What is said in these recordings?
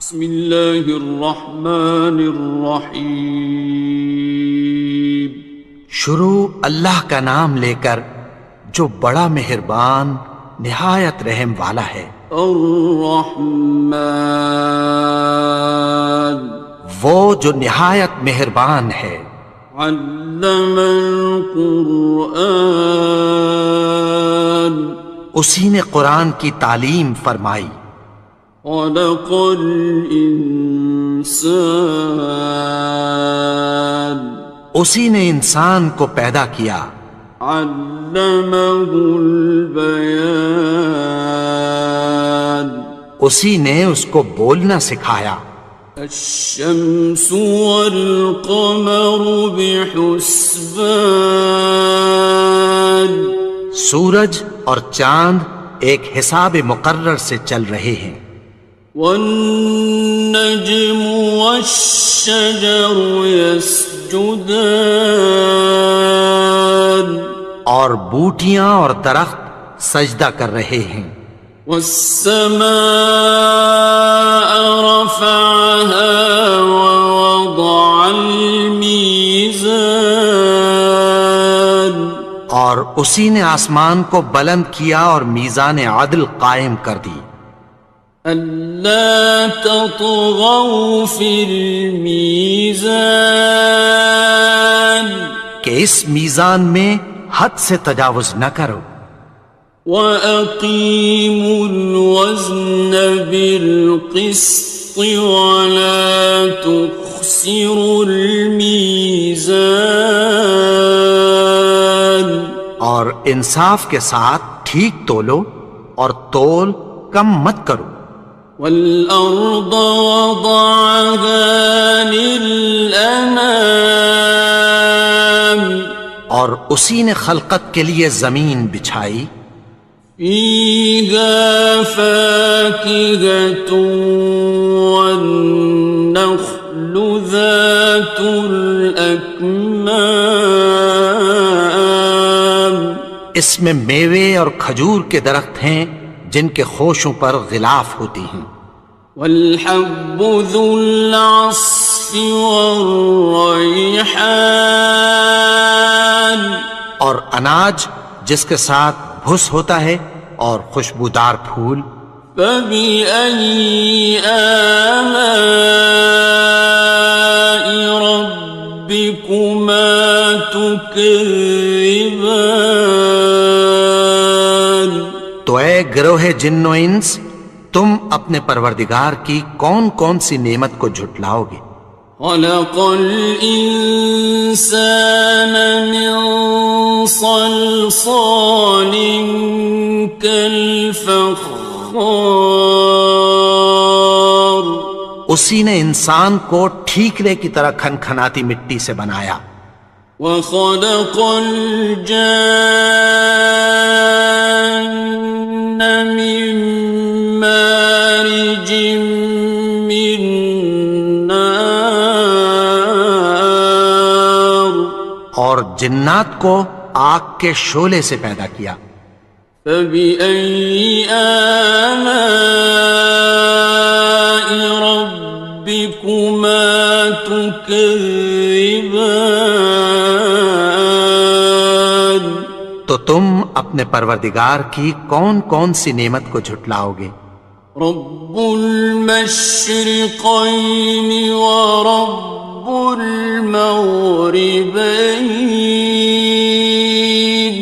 بسم اللہ الرحمن الرحیم۔ شروع اللہ کا نام لے کر جو بڑا مہربان نہایت رحم والا ہے۔ الرحمن، وہ جو نہایت مہربان ہے۔ علم القرآن، اسی نے قرآن کی تعلیم فرمائی۔ خلق الانسان، اسی نے انسان کو پیدا کیا۔ علمہ البیان، اسی نے اس کو بولنا سکھایا۔ الشمس والقمر بحسبان، سورج اور چاند ایک حساب مقرر سے چل رہے ہیں۔ والنجم والشجر يسجدان، اور بوٹیاں اور درخت سجدہ کر رہے ہیں۔ والسماء رفعها ووضع الميزان، اور اسی نے آسمان کو بلند کیا اور میزان عدل قائم کر دی۔ ألا تطغوا في الميزان، کہ اس میزان میں حد سے تجاوز نہ کرو۔ وَأَقِيمُوا الْوَزْنَ بِالْقِسْطِ وَلَا تُخْسِرُوا الْمِيزَانَ، اور انصاف کے ساتھ ٹھیک تولو اور تول کم مت کرو۔ وَالْأَرْضَ وَضَعَهَا لِلْأَنَامِ، اور اسی نے خلقت کے لیے زمین بچھائی۔ فِيهَا فَاكِهَةٌ وَالنَّخْلُ ذَاتُ الْأَكْمَامِ، اس میں میوے اور کھجور کے درخت ہیں جن کے خوشوں پر غلاف ہوتی ہیں۔ وَالْحَبُّ ذُو الْعَصْفِ وَالرَّيْحَانِ، اور اناج جس کے ساتھ بھس ہوتا ہے اور خوشبودار پھول۔ فَبِأَيِّ آلَاءِ رَبِّكُمَا تُكَذِّبَانِ، تو اے گروہ جن و انس، تم اپنے پروردگار کی کون کون سی نعمت کو جھٹلاؤ گے؟ خَلَقَ الْإِنسَانَ مِنْ صَلْصَالٍ كَالْفَخَّارِ، اسی نے انسان کو ٹھیکرے کی طرح کھنکھناتی مٹی سے بنایا۔ وَخَلَقَ الْجَانَّ مِن مَّارِجٍ مِّن نَّارٍ، اور جنات کو آگ کے شعلے سے پیدا کیا۔ فَبِأَيِّ آلَاءِ رَبِّكُمَا تُكَذِّبَانِ، تو تم اپنے پروردگار کی کون کون سی نعمت کو جھٹلاؤ گے؟ رب المشرقین ورب المغربین،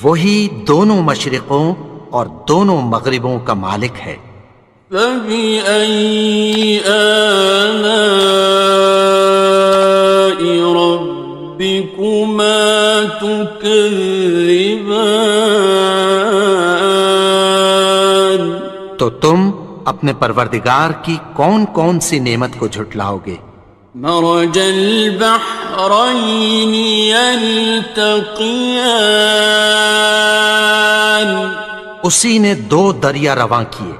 وہی دونوں مشرقوں اور دونوں مغربوں کا مالک ہے۔ فَبِأَيِّ آلَاءِ رَبِّكُمَا تُكَذِّبَانِ، تو تم اپنے پروردگار کی کون کون سی نعمت کو جھٹلاؤ گے؟ مرج البحرین یلتقیان، اسی نے دو دریا رواں کیے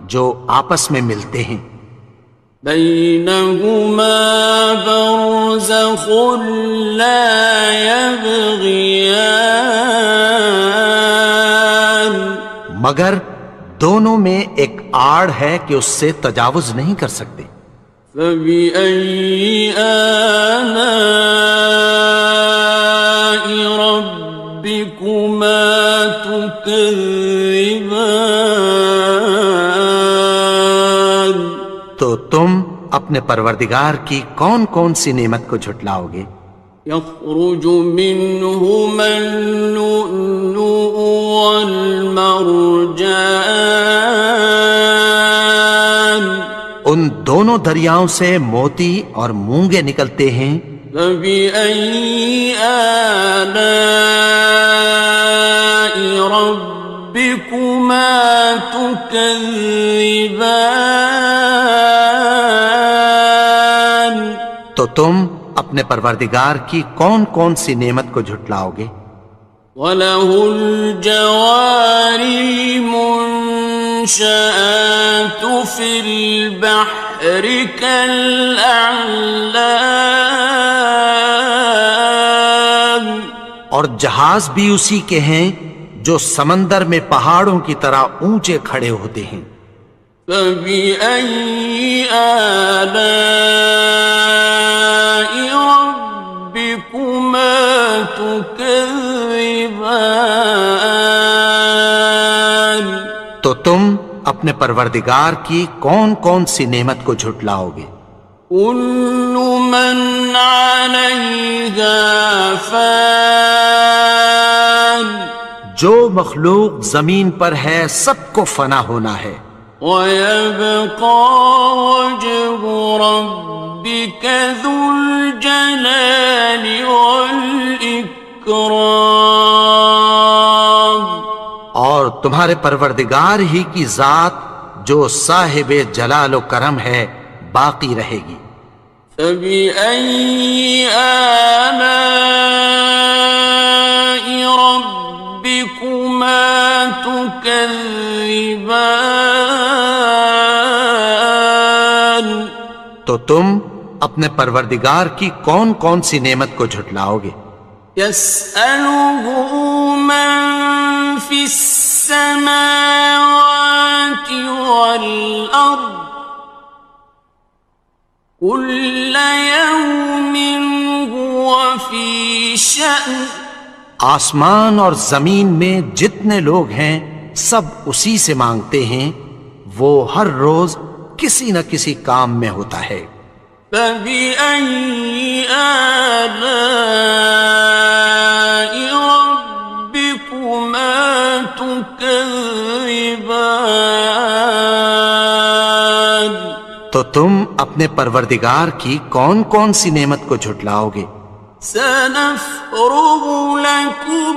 جو آپس میں ملتے ہیں۔ بینہما برزخ لا یبغیان، مگر دونوں میں ایک آڑ ہے کہ اس سے تجاوز نہیں کر سکتے. فبأي آلاء ربكما تكذبان. تو تم اپنے پروردگار کی کون کون سی نعمت کو جھٹلاؤ گے؟ يخرج منهما اللؤلؤ والمرجان. ان دونوں دریاؤں سے موتی اور مونگے نکلتے ہیں. فبأي آلاء ربكما تكذبان. تو تم اپنے پروردگار کی کون کون سی نعمت کو جھٹلاؤ گے؟ وَلَهُ الْجَوَارِ الْمُنشَآتُ فِي الْبَحْرِ كَالْأَعْلَامِ. اور جہاز بھی اسی کے ہیں جو سمندر میں پہاڑوں کی طرح اونچے کھڑے ہوتے ہیں. فَبِأَيِّ آلَاءِ رَبِّكُمَا تُكَذِّبَانِ. تو تم اپنے پروردگار کی کون کون سی نعمت کو جھٹلاؤ گے؟ كُلُّ مَنْ عَلَيْهَا فَانٍ. جو مخلوق زمین پر ہے سب کو فنا ہونا ہے. وَيَبْقَى وَجْهُ رَبِّكَ ذُو الْجَلَالِ وَالْإِكْرَامِ. اور تمہارے پروردگار ہی کی ذات جو صاحب جلال و کرم ہے باقی رہے گی. فَبِأَيِّ آلَاءِ رَبِّكُمَا تُكَذِّبَانِ. تو تم اپنے پروردگار کی کون کون سی نعمت کو جھٹلاؤ گے؟ يَسْأَلُهُ مَن فِي السَّمَاوَاتِ وَالْأَرْضِ كُلَّ يَوْمٍ هُوَ فِي شَأْنٍ. آسمان اور زمین میں جتنے لوگ ہیں سب اسی سے مانگتے ہیں، وہ ہر روز کسی نہ کسی کام میں ہوتا ہے. فَبِأَيِّ آلَاءِ رَبِّكُمَا تُكَذِّبَانِ. تو تم اپنے پروردگار کی کون کون سی نعمت کو جھٹلاؤ گے؟ سَنَفْرُغُ لَكُمْ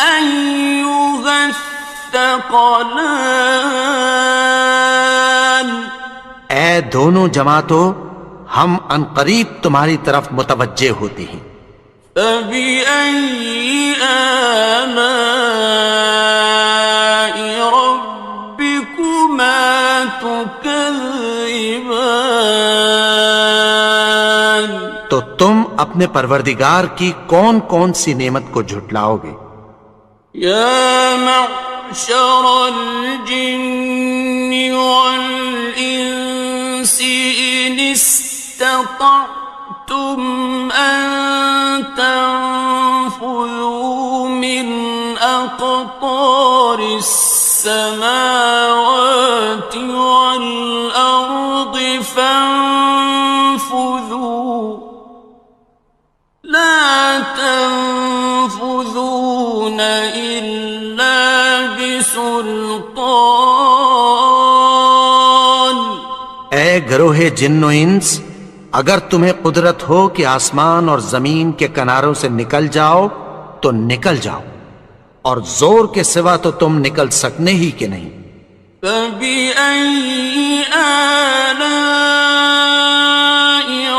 أَيُّهَ الثَّقَلَانِ. اے دونوں جماعتوں، ہم عنقریب تمہاری طرف متوجہ ہوتے ہیں. فَبِأَيِّ آلَاءِ رَبِّكُمَا تُكَذِّبَانِ. تو تم اپنے پروردگار کی کون کون سی نعمت کو جھٹلاؤ گے؟ يَا مَعْشَرَ الْجِنِّ وَالْإِنسِ إِنِ اسْتَطَعْتُمْ أَن تَنفُذُوا مِنْ أَقْطَارِ السَّمَاوَاتِ وَالْأَرْضِ فَانفُذُوا لَا تَنفُذُونَ إِلَّا بِسُلْطَانٍ. اے گروہ جن و انس، اگر تمہیں قدرت ہو کہ آسمان اور زمین کے کناروں سے نکل جاؤ تو نکل جاؤ، اور زور کے سوا تو تم نکل سکنے ہی کہ نہیں. فَبِأَيِّ آلَاءِ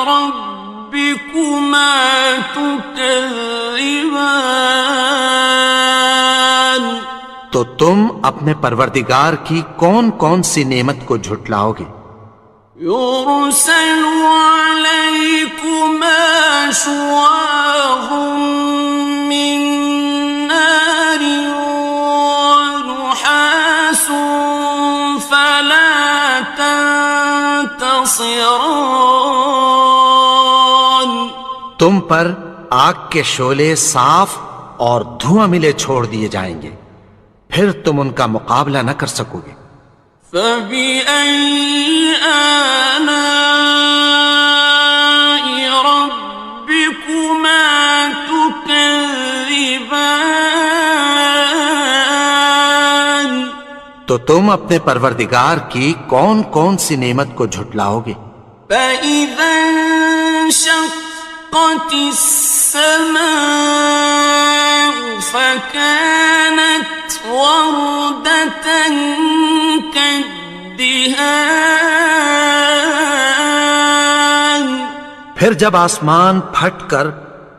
رَبِّكُمَا تُكَذِّبَانِ. تو تم اپنے پروردگار کی کون کون سی نعمت کو جھٹلاؤ گے؟ يُرْسَلُ عَلَيْكُمَا شُوَاظٌ مِّن نَّارٍ وَنُحَاسٌ خاصران. تم پر آگ کے شعلے صاف اور دھواں ملے چھوڑ دیے جائیں گے، پھر تم ان کا مقابلہ نہ کر سکو گے۔ فبأي آلاء ربكما تكذبان. تو تم اپنے پروردگار کی کون کون سی نعمت کو جھٹلاؤ گے؟ فإذا انشقت السماء فكانت وردة كالدهان. پھر جب آسمان پھٹ کر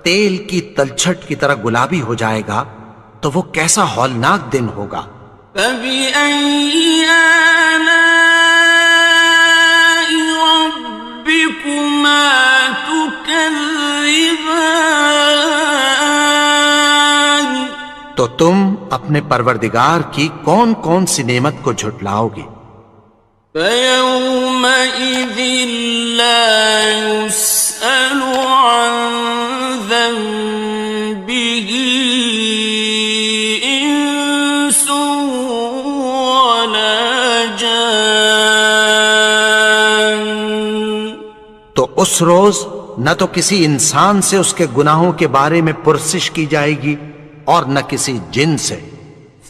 تیل کی تلچھٹ کی طرح گلابی ہو جائے گا تو وہ کیسا ہولناک دن ہوگا۔ فبأي آلاء ربكما تكذبان. تو تم اپنے پروردگار کی کون کون سی نعمت کو جھٹلاؤ گے؟ فيومئذ لا يسأل عن ذنبه إنس ولا جان. تو اس روز نہ تو کسی انسان سے اس کے گناہوں کے بارے میں پرسش کی جائے گی اور نہ کسی جن سے۔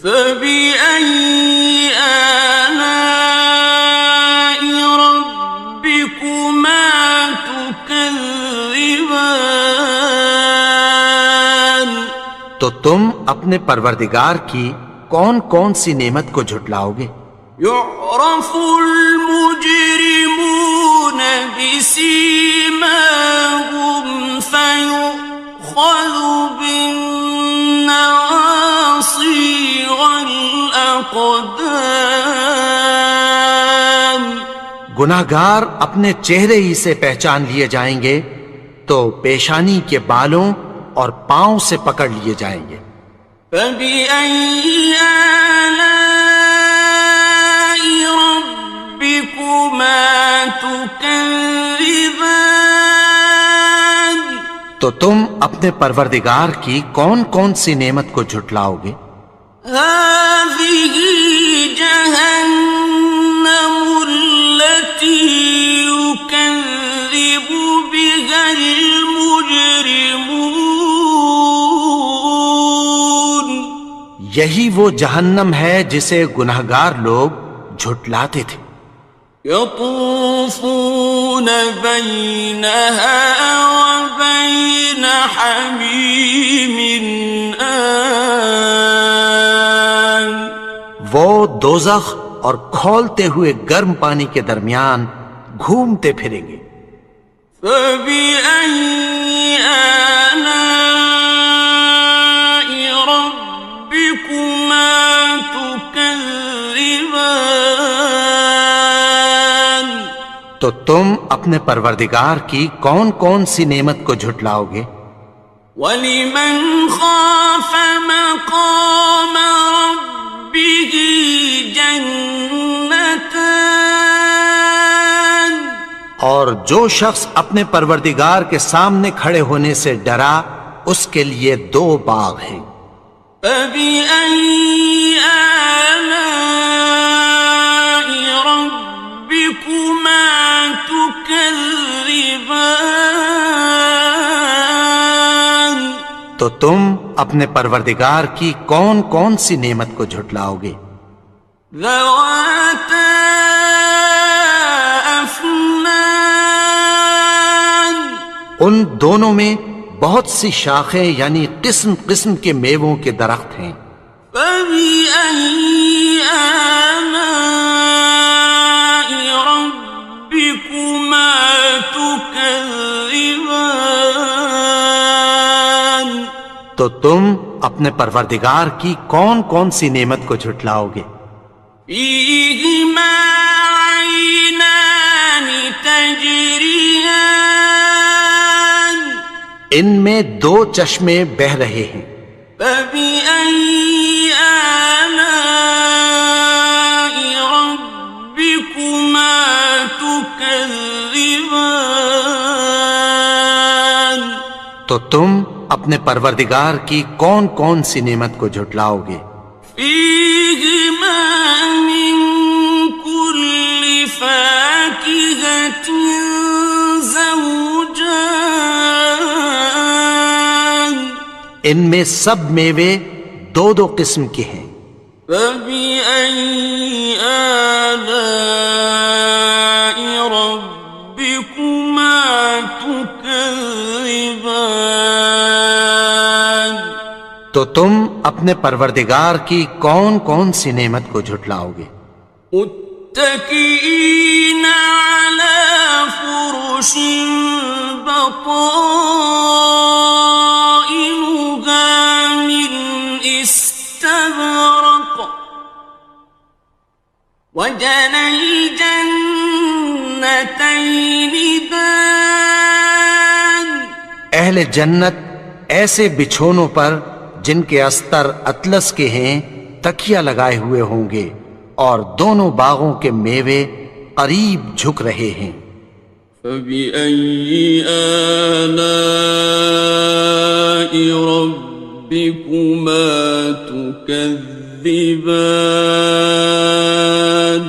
فبأي آلاء ربكما تكذبان. تو تم اپنے پروردگار کی کون کون سی نعمت کو جھٹلاؤ گے؟ يعرف المجرمون بسيماهم فيؤخذ بالنواصي والأقدام. گناہگار اپنے چہرے ہی سے پہچان لیے جائیں گے تو پیشانی کے بالوں اور پاؤں سے پکڑ لیے جائیں گے۔ فبأي آلاء ربكما تكذبان. تو تم اپنے پروردگار کی کون کون سی نعمت کو جھٹلاؤ گے؟ هذه جهنم التي يكذب بها المجرمون. یہی وہ جہنم ہے جسے گناہگار لوگ جھٹلاتے تھے۔ يطوفون بينها وبين حميم آن. وہ دوزخ اور کھولتے ہوئے گرم پانی کے درمیان گھومتے پھریں گے۔ فبأي آلاء ربكما تكذبان. تو تم اپنے پروردگار کی کون کون سی نعمت کو جھٹلاؤ گے؟ وَلِمَنْ خَافَ مَقَامَ رَبِّهِ جَنَّتَانِ. اور جو شخص اپنے پروردگار کے سامنے کھڑے ہونے سے ڈرا اس کے لیے دو باغ ہیں۔ فَبِأَيِّ آلَاءِ رَبِّكُمَا تُكَذِّبَانِ. تو تم اپنے پروردگار کی کون کون سی نعمت کو جھٹلاؤ گے؟ ذَوَاتَا أَفْنَانٍ. ان دونوں میں بہت سی شاخیں یعنی قسم قسم کے میووں کے درخت ہیں۔ فَبِأَيِّ آلَاءِ رَبِّكُمَا تُكَذِّبَانِ. تو تم اپنے پروردگار کی کون کون سی نعمت کو جھٹلاؤ گے؟ فِيهِمَا عَيْنَانِ تَجْرِيَانِ. ان میں دو چشمے بہہ رہے ہیں۔ فَبِأَيِّ آلَاءِ رَبِّكُمَا تُكَذِّبَانِ. تكذبان تو تم اپنے پروردگار کی کون کون سی نعمت کو جھٹلاؤ گے؟ فيهما من كل فاكهة زوجان ان میں سب میوے دو دو قسم کے ہیں۔ فبأي آلاء ربكما تكذبان تو تم اپنے پروردگار کی کون کون سی نعمت کو جھٹلاؤ گے؟ متكئين على فرش بطائنها من استبرق وجنى الجنتين دان اہل جنت ایسے بچھونوں پر جن کے استر اطلس کے ہیں تکیہ لگائے ہوئے ہوں گے، اور دونوں باغوں کے میوے قریب جھک رہے ہیں۔ فبأي آلاء ربكما تكذبان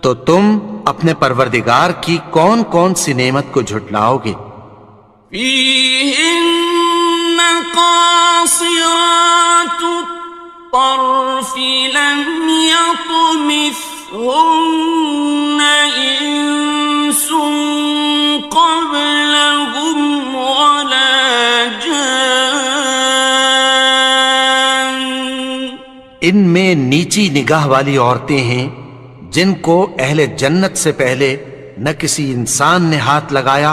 تو تم اپنے پروردگار کی کون کون سی نعمت کو جھٹلاؤ گے؟ فيهن قاصرات الطرف لم يطمثهن إنس قبلهم ولا جان ان میں نیچی نگاہ والی عورتیں ہیں جن کو اہل جنت سے پہلے نہ کسی انسان نے ہاتھ لگایا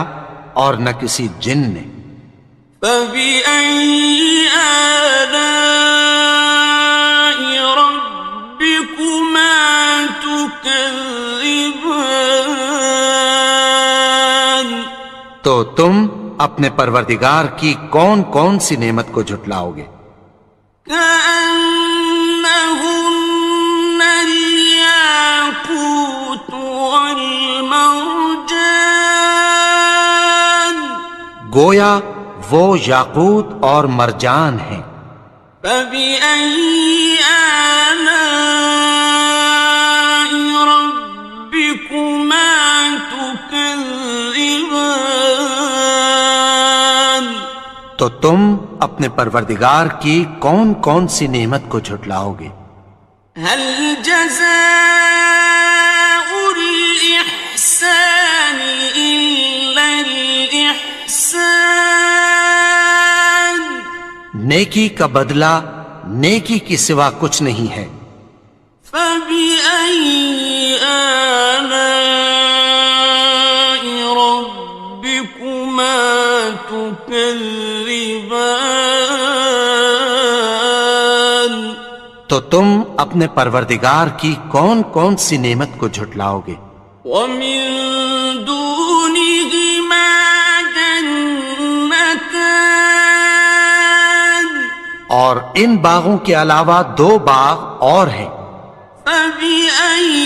اور نہ کسی جن نے۔ فبأي آلاء ربكما تكذبان تو تم اپنے پروردگار کی کون کون سی نعمت کو جھٹلاؤ گے؟ كأنهن الياقوت والمرجان گویا وہ یاقوت اور مرجان ہیں۔ فبأي آلاء ربكما تكذبان تو تم اپنے پروردگار کی کون کون سی نعمت کو جھٹلاؤ گے؟ هل جزاء الإحسان إلا الإحسان نیکی کا بدلہ نیکی کی سوا کچھ نہیں ہے۔ فبأي آلاء ربكما تكذبان تو تم اپنے پروردگار کی کون کون سی نعمت کو جھٹلاؤ گے؟ ومن دونهما جنتان اور ان باغوں کے علاوہ دو باغ اور ہیں۔ فبأي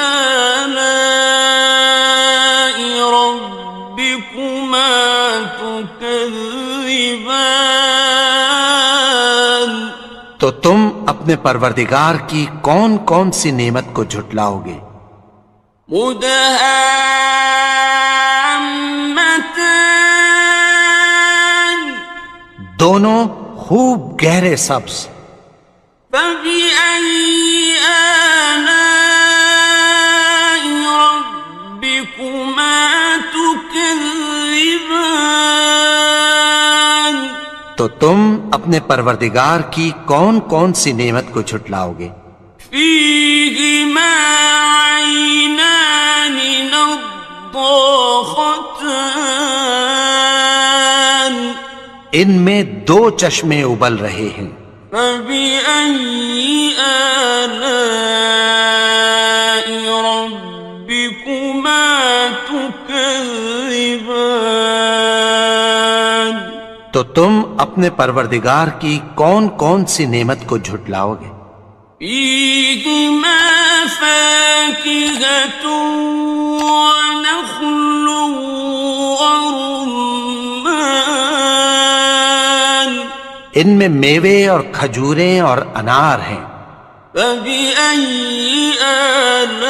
آلاء ربكما تكذبان تو تم اپنے پروردگار کی کون کون سی نعمت کو جھٹلاؤ گے؟ مدهامتان دونوں خوب گہرے سبز۔ فبأي آلاء ربكما تكذبان تو تم اپنے پروردگار کی کون کون سی نعمت کو جھٹلاؤ گے؟ فيهما عينان نضاختان ان میں دو چشمے ابل رہے ہیں۔ فبأي آلاء ربكما تكذبان تو تم اپنے پروردگار کی کون کون سی نعمت کو جھٹلاؤ گے؟ فيهما فاكهة ونخل ورمان ان میں میوے اور کھجوریں اور انار ہیں. فبأي آلاء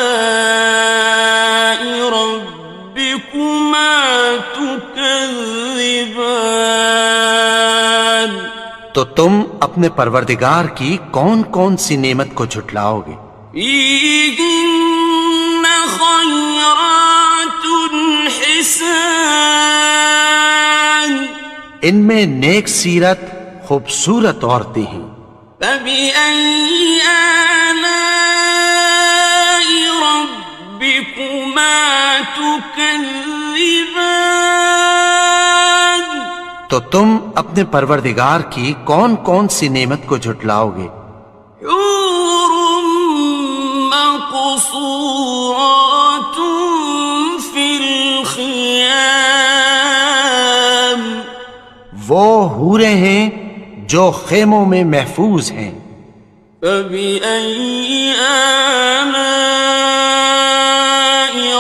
ربكما تكذبان تو تم اپنے پروردگار کی کون کون سی نعمت کو جھٹلاؤ گے؟ فيهن خيرات حسان ان میں نیک سیرت خوبصورت عورتیں ہیں. فبأي آلاء ربكما تكذبان تو تم اپنے پروردگار کی کون کون سی نعمت کو جھٹلاؤ گے؟ حور مقصورات في الخيام وہ حوریں ہیں جو خیموں میں محفوظ ہیں. فبأي آلاء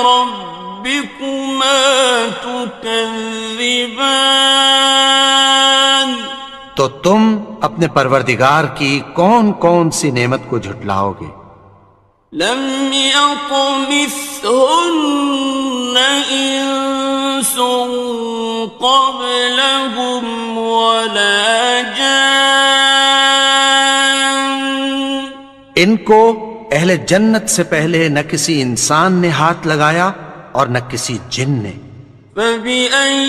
ربكما تكذبان تو تم اپنے پروردگار کی کون کون سی نعمت کو جھٹلاؤ گے؟ لم يطمثهن إنس قبلهم ولا جان ان کو اہل جنت سے پہلے نہ کسی انسان نے ہاتھ لگایا اور نہ کسی جن نے. فبأي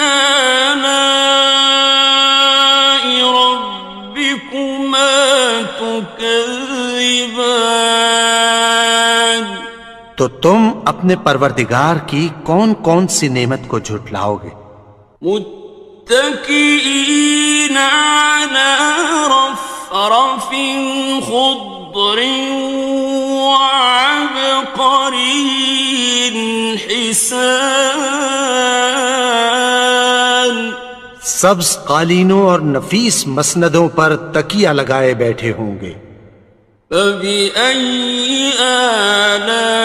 آلاء ربكما تكذبان تو تم اپنے پروردگار کی کون کون سی نعمت کو جھٹلاؤ گے؟ متكئين على رفرف خضر وعبقري حسان سبز قالینوں اور نفیس مسندوں پر تکیہ لگائے بیٹھے ہوں گے. فبأي آلاء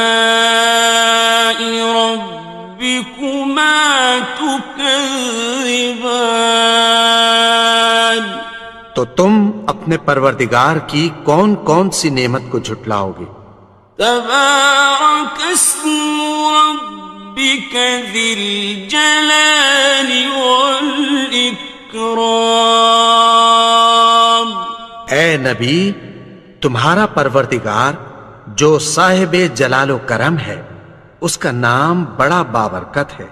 ربكما تكذبان تو تم اپنے پروردگار کی کون کون سی نعمت کو جھٹلاؤ گے؟ تبارك اسم ربك ذي الجلال والإكرام اے نبی، تمہارا پروردگار جو صاحب جلال و کرم ہے، اس کا نام بڑا بابرکت ہے.